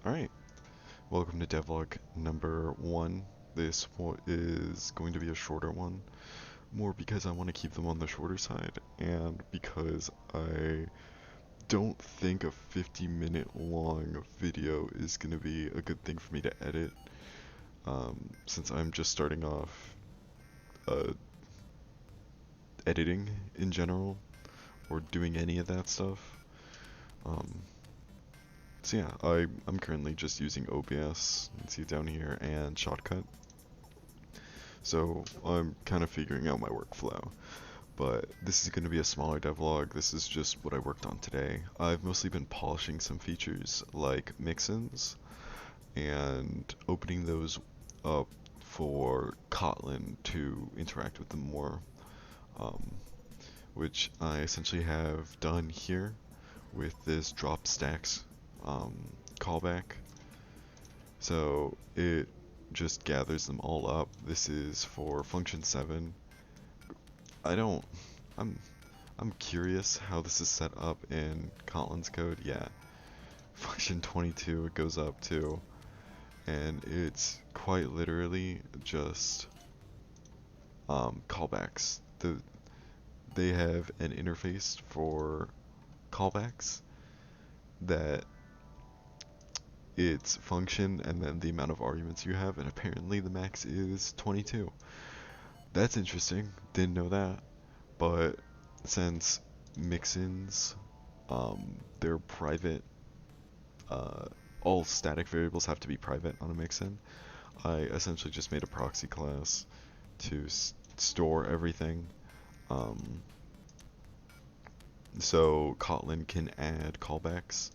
Alright, welcome to Devlog number 1. This is going to be a shorter one, more because I want to keep them on the shorter side, and because I don't think a 50-minute long video is going to be a good thing for me to edit, since I'm just starting off editing in general, or doing any of that stuff. Um, So yeah, I'm currently just using OBS, you can see it down here, and Shotcut. So I'm kind of figuring out my workflow. But this is going to be a smaller devlog. This is just what I worked on today. I've mostly been polishing some features like mix-ins and opening those up for Kotlin to interact with them more, um, which I essentially have done here with this drop stacks callback. So it just gathers them all up. This is for function 7. I'm I'm curious how this is set up in Kotlin's code. Yeah, function 22 it goes up to, and it's quite literally just callbacks. They have an interface for callbacks that it's function and then the amount of arguments you have, and apparently the max is 22. That's interesting, didn't know that, but since mixins, they're private, all static variables have to be private on a mixin. I essentially just made a proxy class to store everything, so Kotlin can add callbacks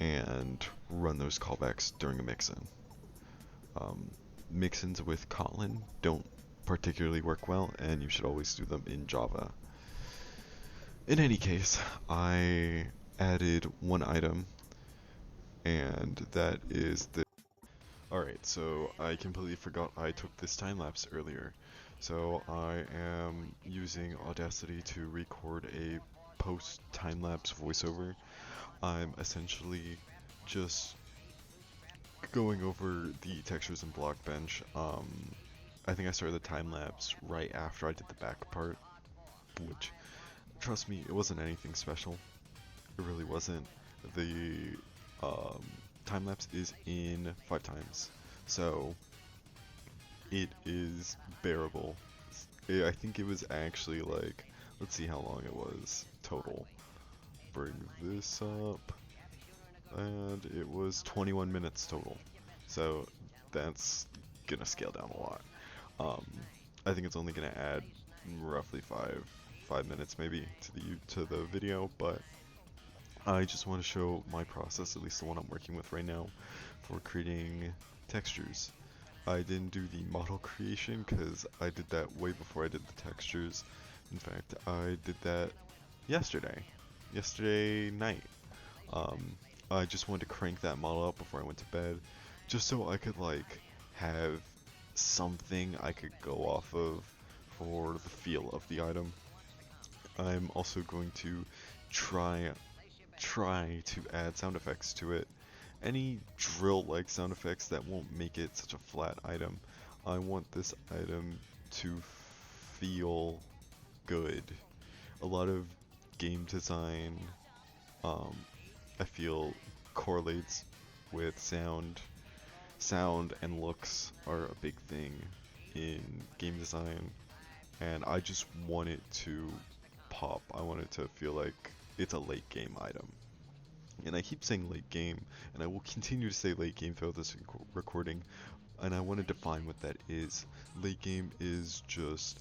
and run those callbacks during a mixin. Mixins with Kotlin don't particularly work well, and you should always do them in Java. In any case, I added one item, and that is the... Alright, so I completely forgot I took this time lapse earlier. So I am using Audacity to record a post time lapse voiceover. I'm essentially just going over the textures in Blockbench. I think I started the time lapse right after I did the back part, which, trust me, it wasn't anything special. It really wasn't. The time lapse is in 5 times, so it is bearable. I think it was actually like, let's see how long it was total. Bring this up, and it was 21 minutes total. So that's gonna scale down a lot. I think it's only gonna add roughly five minutes maybe to the video, but I just want to show my process, at least the one I'm working with right now, for creating textures. I didn't do the model creation because I did that way before I did the textures. In fact, I did that yesterday night. I just wanted to crank that model up before I went to bed, just so I could like have something I could go off of for the feel of the item. I'm also going to try to add sound effects to it. Any drill-like sound effects that won't make it such a flat item. I want this item to feel good. A lot of game design, I feel, correlates with sound. Sound and looks are a big thing in game design, and I just want it to pop. I want it to feel like it's a late game item. And I keep saying late game, and I will continue to say late game throughout this recording, and I want to define what that is. Late game is just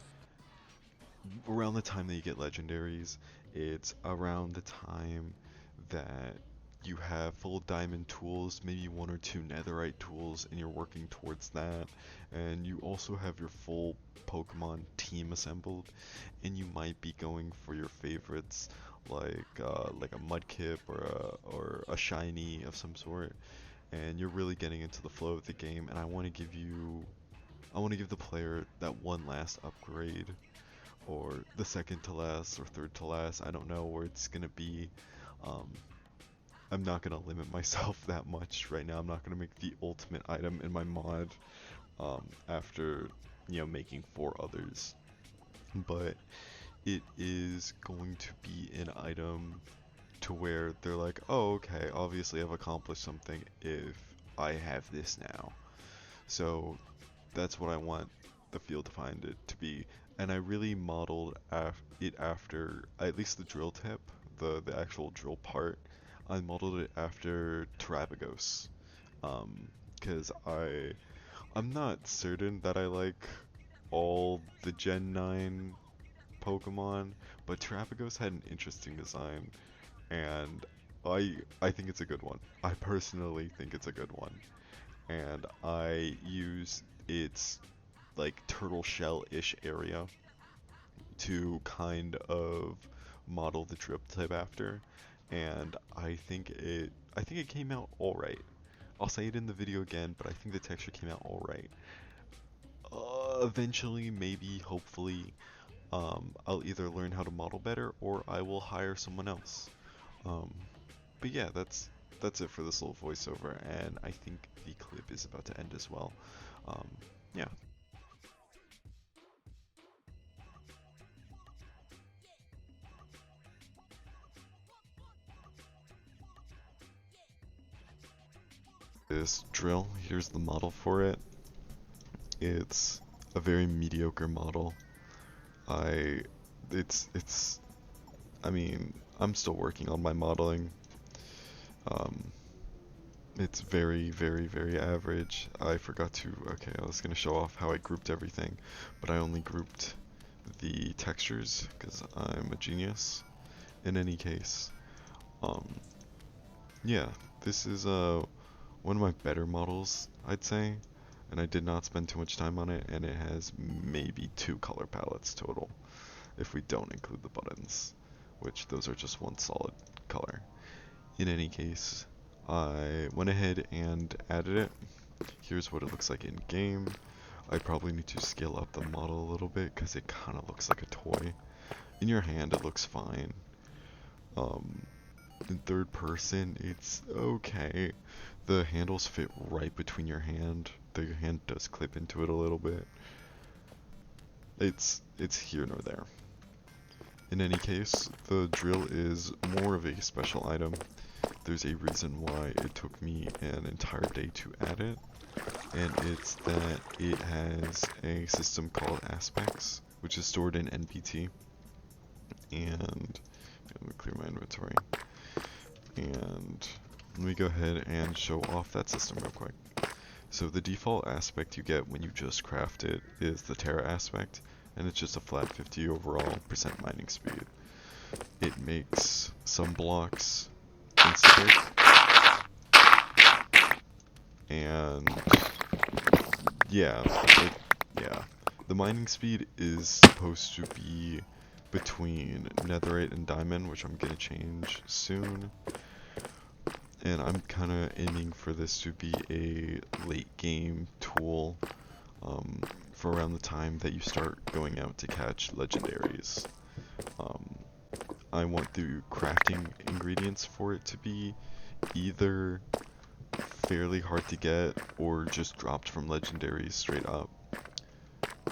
around the time that you get legendaries. It's around the time that you have full diamond tools, maybe 1 or 2 netherite tools, and you're working towards that, and you also have your full Pokemon team assembled, and you might be going for your favorites like a Mudkip or a shiny of some sort, and you're really getting into the flow of the game. And I want to give the player that one last upgrade, or the second to last or third to last. I don't know where it's gonna be. I'm not gonna limit myself that much right now. I'm not gonna make the ultimate item in my mod after making 4 others, but it is going to be an item to where they're like, oh, okay, obviously I've accomplished something if I have this now. So that's what I want the field to find it to be. And I really modeled it after, at least the drill tip, the actual drill part, I modeled it after Terrabagos. Because I'm not certain that I like all the Gen 9 Pokemon, but Terrapagos had an interesting design, and I think it's a good one. I personally think it's a good one, and I use its like turtle shell-ish area to kind of model the drip type after, and I think it came out alright. I'll say it in the video again, but I think the texture came out alright. Eventually, maybe, hopefully, I'll either learn how to model better or I will hire someone else. Um, but yeah, that's it for this little voiceover, and I think the clip is about to end as well. Um, yeah. This drill, here's the model for it. It's a very mediocre model. I, it's, I mean, I'm still working on my modeling. Um, It's very, very, very average. I forgot to, okay, I was going to show off how I grouped everything, but I only grouped the textures because I'm a genius. In any case, um, yeah, this is one of my better models, I'd say, and I did not spend too much time on it, and it has maybe 2 color palettes total, if we don't include the buttons, which those are just one solid color. In any case, I went ahead and added it. Here's what it looks like in game. I probably need to scale up the model a little bit because it kind of looks like a toy. In your hand it looks fine. In third person it's okay. The handles fit right between your hand. Though your hand does clip into it a little bit. It's here nor there. In any case, the drill is more of a special item. There's a reason why it took me an entire day to add it, and it's that it has a system called aspects, which is stored in NPT, and let me clear my inventory, and let me go ahead and show off that system real quick. So the default aspect you get when you just craft it is the Terra aspect, and it's just a flat 50 overall % mining speed. It makes some blocks insta-break, and yeah, the mining speed is supposed to be between netherite and diamond, which I'm gonna change soon, and I'm kind of aiming for this to be a late game tool for around the time that you start going out to catch legendaries. I want the crafting ingredients for it to be either fairly hard to get or just dropped from legendaries straight up.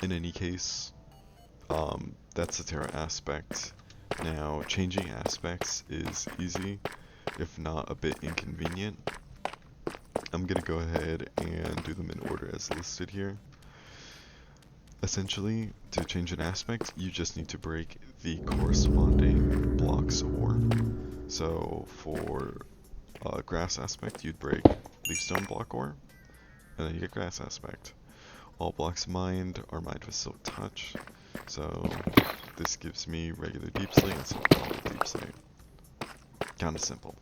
In any case, that's the Terra aspect. Now, changing aspects is easy, if not a bit inconvenient. I'm gonna go ahead and do them in order as listed here. Essentially, to change an aspect, you just need to break the corresponding block's ore. So for grass aspect, you'd break leafstone block ore, and then you get grass aspect. All blocks mined are mined with silk touch, so this gives me regular deep slate and silk deep slate. Kinda simple.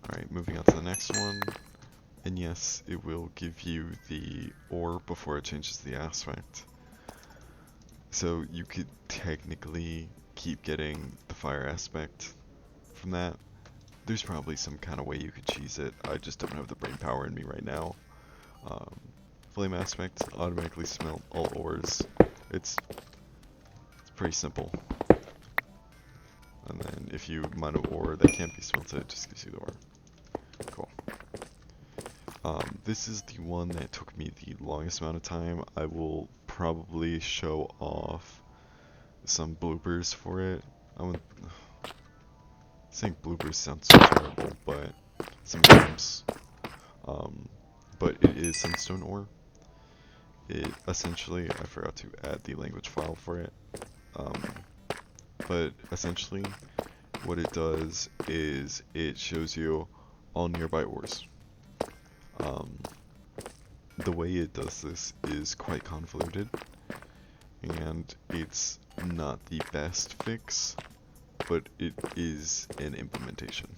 Alright, moving on to the next one. And yes, it will give you the ore before it changes the aspect. So you could technically keep getting the fire aspect from that. There's probably some kind of way you could cheese it. I just don't have the brain power in me right now. Flame aspect, automatically smelt all ores. It's pretty simple. And then if you mine an ore that can't be smelted, it just gives you the ore. This is the one that took me the longest amount of time. I will probably show off some bloopers for it. Saying bloopers sounds so terrible, but some games. Um, but it is sunstone ore. It essentially, I forgot to add the language file for it. But essentially, what it does is it shows you all nearby ores. The way it does this is quite convoluted, and it's not the best fix, but it is an implementation.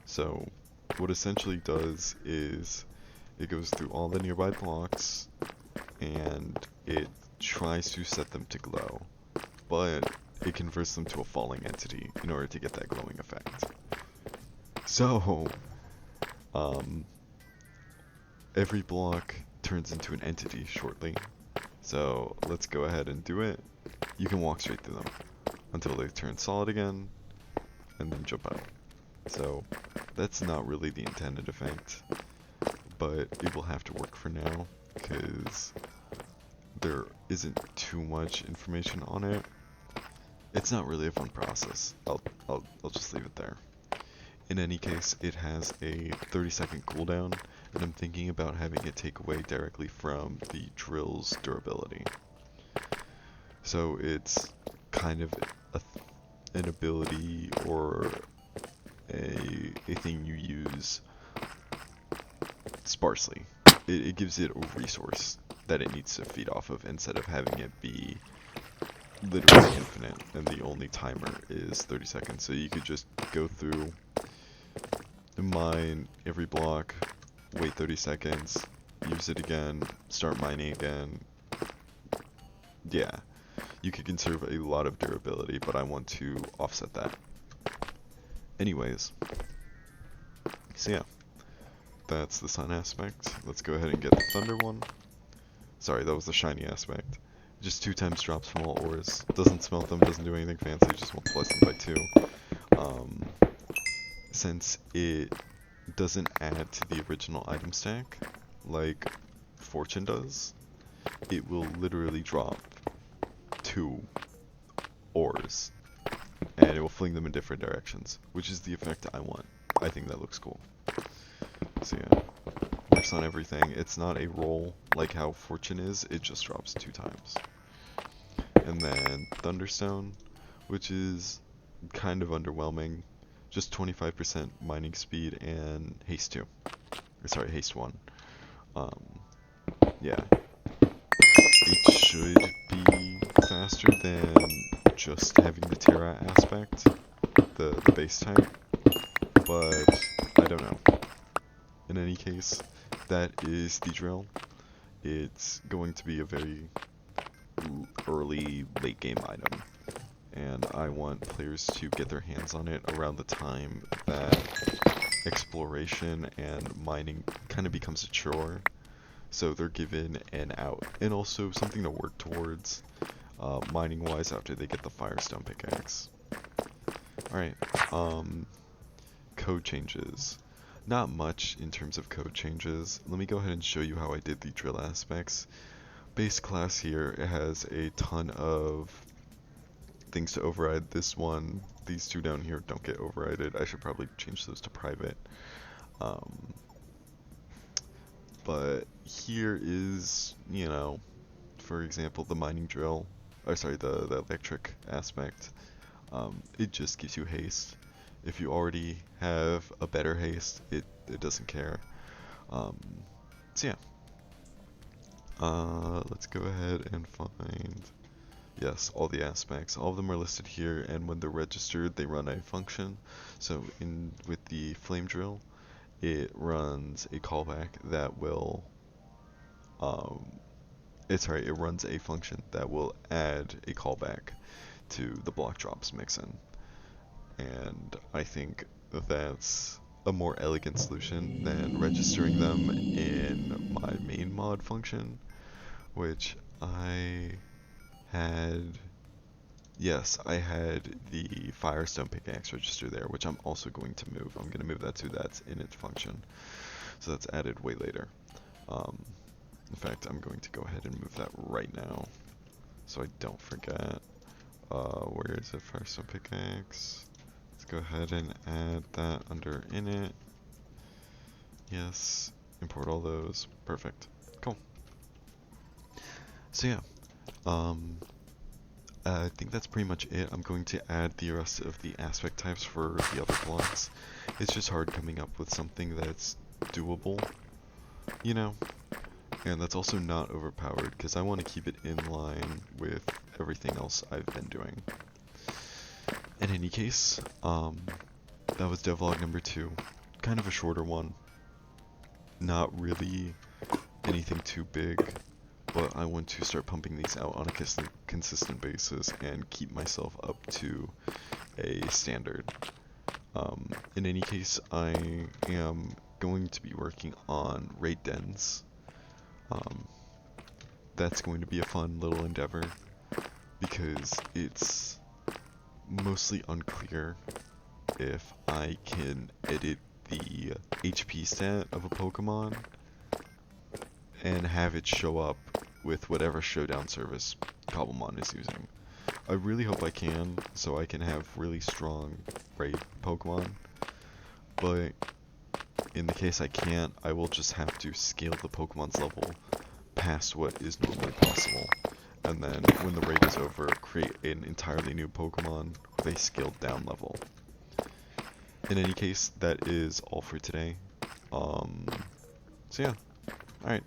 So what essentially does is it goes through all the nearby blocks and it tries to set them to glow, but it converts them to a falling entity in order to get that glowing effect. So every block turns into an entity shortly. So let's go ahead and do it. You can walk straight through them until they turn solid again, and then jump out. So that's not really the intended effect, but it will have to work for now because there isn't too much information on it. It's not really a fun process. I'll just leave it there. In any case, it has a 30-second cooldown, and I'm thinking about having it take away directly from the drill's durability. So it's kind of an ability or a thing you use sparsely. It gives it a resource that it needs to feed off of instead of having it be literally infinite, and the only timer is 30 seconds. So you could just go through, mine every block, wait 30 seconds, use it again, start mining again. Yeah, you could conserve a lot of durability, but I want to offset that. Anyways, so yeah, that's the sun aspect. Let's go ahead and get the thunder one. Sorry, that was the shiny aspect. Just 2 times drops from all ores. Doesn't smelt them, doesn't do anything fancy, just multiplies them by 2. Since it doesn't add to the original item stack, like Fortune does, it will literally drop 2 ores, and it will fling them in different directions, which is the effect I want. I think that looks cool. So yeah, works on everything. It's not a roll like how Fortune is, it just drops 2 times. And then Thunderstone, which is kind of underwhelming. Just 25% mining speed and haste 2. Or sorry, haste 1. Yeah. It should be faster than just having the Terra aspect, the base type, but I don't know. In any case, that is the drill. It's going to be a very early, late game item, and I want players to get their hands on it around the time that exploration and mining kind of becomes a chore, so they're given an out, and also something to work towards mining wise after they get the Firestone pickaxe. Alright, code changes. Not much in terms of code changes. Let me go ahead and show you how I did the drill aspects. Base class here, it has a ton of things to override. This one, these 2 down here don't get overrided. I should probably change those to private. But here is, you know, for example, the mining drill, or sorry, the electric aspect. It just gives you haste. If you already have a better haste, it doesn't care. So yeah. Let's go ahead and find, yes, all the aspects. All of them are listed here, and when they're registered, they run a function. So with the flame drill, it runs a callback that will, it runs a function that will add a callback to the block drops mixin. And I think that's a more elegant solution than registering them in my main mod function, which I had the Firestone pickaxe register there, which I'm also going to move. I'm going to move that to that's init function. so that's added way later. In fact, I'm going to go ahead and move that right now, so I don't forget. Where is it? Firestone pickaxe. Let's go ahead and add that under init. Yes, import all those. Perfect. Cool. So yeah, I think that's pretty much it. I'm going to add the rest of the aspect types for the other blocks. It's just hard coming up with something that's doable, you know? And that's also not overpowered, because I want to keep it in line with everything else I've been doing. In any case, that was devlog number 2. Kind of a shorter one. Not really anything too big, but I want to start pumping these out on a consistent basis and keep myself up to a standard. In any case, I am going to be working on raid dens. That's going to be a fun little endeavor, because it's mostly unclear if I can edit the HP stat of a Pokemon and have it show up with whatever showdown service Cobblemon is using. I really hope I can, so I can have really strong raid Pokemon, but in the case I can't, I will just have to scale the Pokemon's level past what is normally possible, and then when the raid is over, create an entirely new Pokemon with a scaled down level. In any case, that is all for today. So yeah, alright.